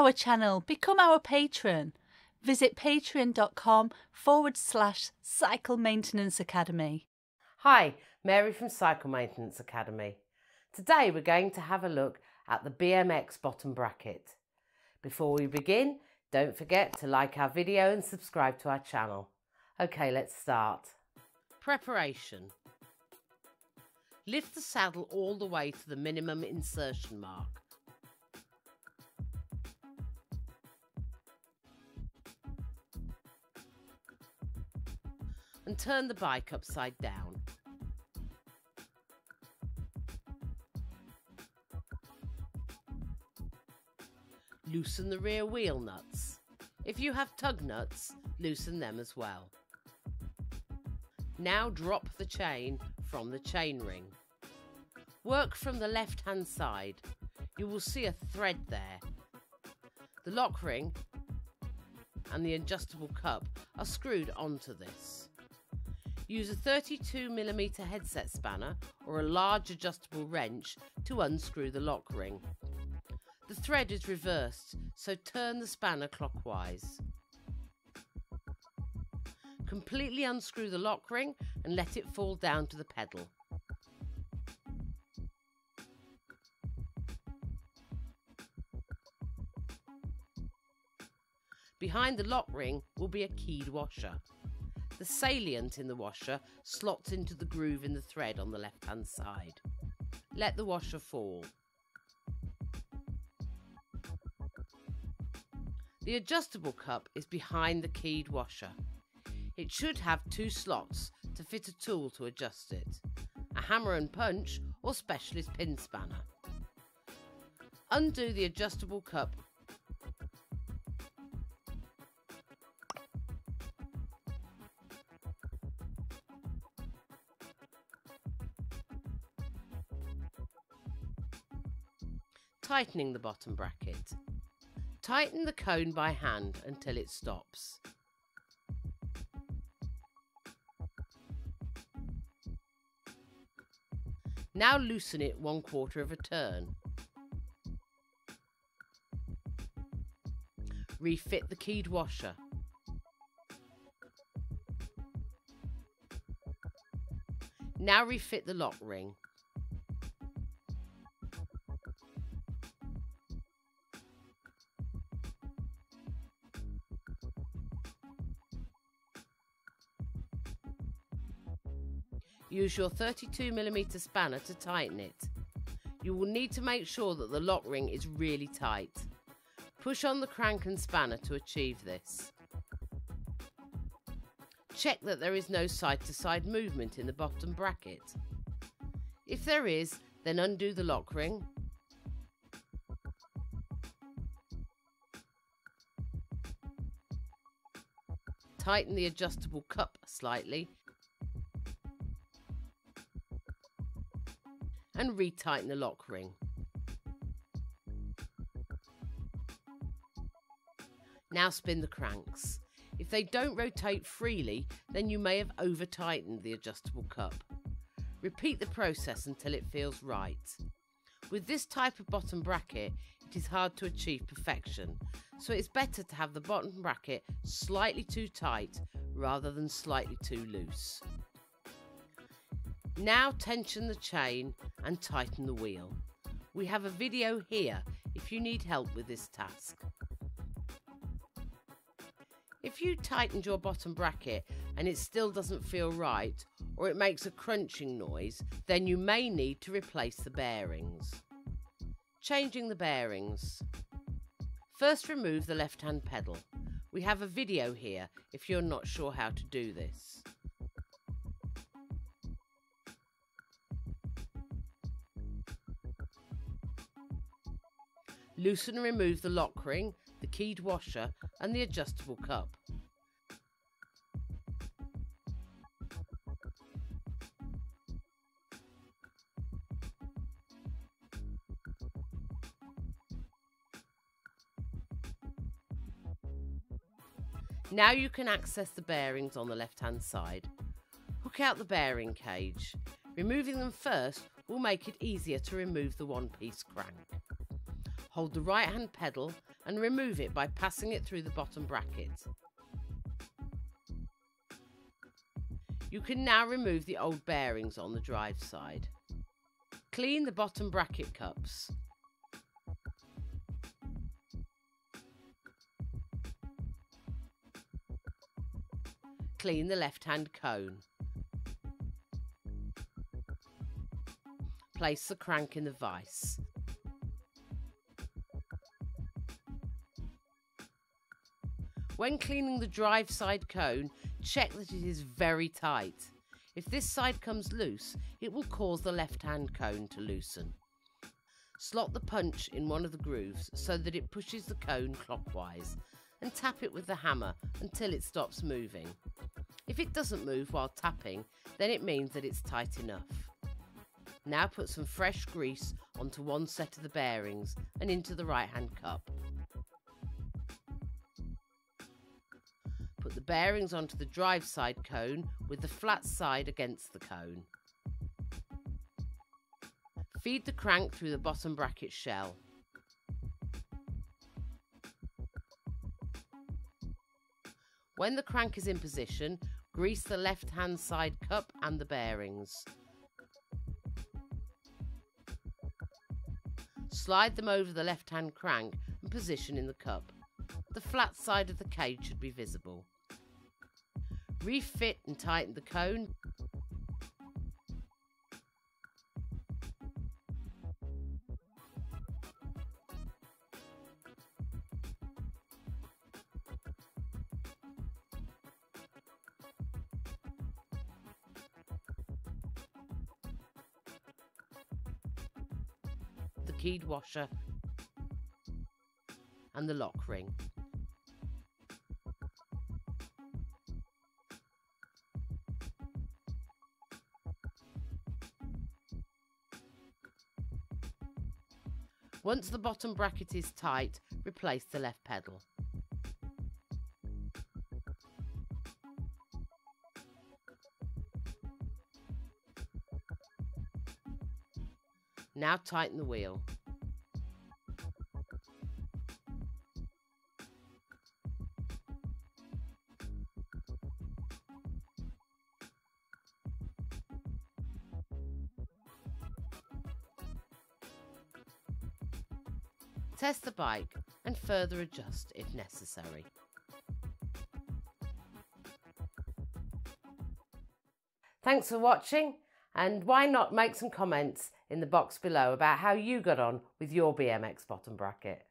our channel, become our patron. Visit patreon.com/Cycle Maintenance Academy. Hi, Mary from Cycle Maintenance Academy. Today we're going to have a look at the BMX bottom bracket. Before we begin, don't forget to like our video and subscribe to our channel. Okay, let's start. Preparation. Lift the saddle all the way to the minimum insertion mark. And turn the bike upside down. Loosen the rear wheel nuts. If you have tug nuts, loosen them as well. Now drop the chain from the chain ring. Work from the left hand side. You will see a thread there. The lock ring and the adjustable cup are screwed onto this. Use a 32mm headset spanner or a large adjustable wrench to unscrew the lock ring. The thread is reversed, so turn the spanner clockwise. Completely unscrew the lock ring and let it fall down to the pedal. Behind the lock ring will be a keyed washer. The salient in the washer slots into the groove in the thread on the left-hand side. Let the washer fall. The adjustable cup is behind the keyed washer. It should have 2 slots to fit a tool to adjust it, a hammer and punch or specialist pin spanner. Undo the adjustable cup . Tightening the bottom bracket. Tighten the cone by hand until it stops. Now loosen it 1/4 of a turn. Refit the keyed washer. Now refit the lock ring. Use your 32mm spanner to tighten it. You will need to make sure that the lock ring is really tight. Push on the crank and spanner to achieve this. Check that there is no side-to-side movement in the bottom bracket. If there is, then undo the lock ring. Tighten the adjustable cup slightly and retighten the lock ring. Now spin the cranks. If they don't rotate freely, then you may have over-tightened the adjustable cup. Repeat the process until it feels right. With this type of bottom bracket, it is hard to achieve perfection, so it's better to have the bottom bracket slightly too tight rather than slightly too loose. Now tension the chain and tighten the wheel. We have a video here if you need help with this task. If you tightened your bottom bracket and it still doesn't feel right, or it makes a crunching noise, then you may need to replace the bearings. Changing the bearings. First, remove the left-hand pedal. We have a video here if you're not sure how to do this. Loosen and remove the lock ring, the keyed washer and the adjustable cup. Now you can access the bearings on the left-hand side. Hook out the bearing cage. Removing them first will make it easier to remove the one-piece crank. Hold the right hand pedal and remove it by passing it through the bottom bracket. You can now remove the old bearings on the drive side. Clean the bottom bracket cups. Clean the left-hand cone. Place the crank in the vise. When cleaning the drive side cone, check that it is very tight. If this side comes loose, it will cause the left-hand cone to loosen. Slot the punch in one of the grooves so that it pushes the cone clockwise, and tap it with the hammer until it stops moving. If it doesn't move while tapping, then it means that it's tight enough. Now put some fresh grease onto one set of the bearings and into the right-hand cup. Put the bearings onto the drive side cone with the flat side against the cone. Feed the crank through the bottom bracket shell. When the crank is in position, grease the left-hand side cup and the bearings. Slide them over the left-hand crank and position in the cup. The flat side of the cage should be visible. Refit and tighten the cone. The keyed washer and the lock ring. Once the bottom bracket is tight, replace the left pedal. Now tighten the wheel. Test the bike and further adjust if necessary. Thanks for watching, and why not make some comments in the box below about how you got on with your BMX bottom bracket.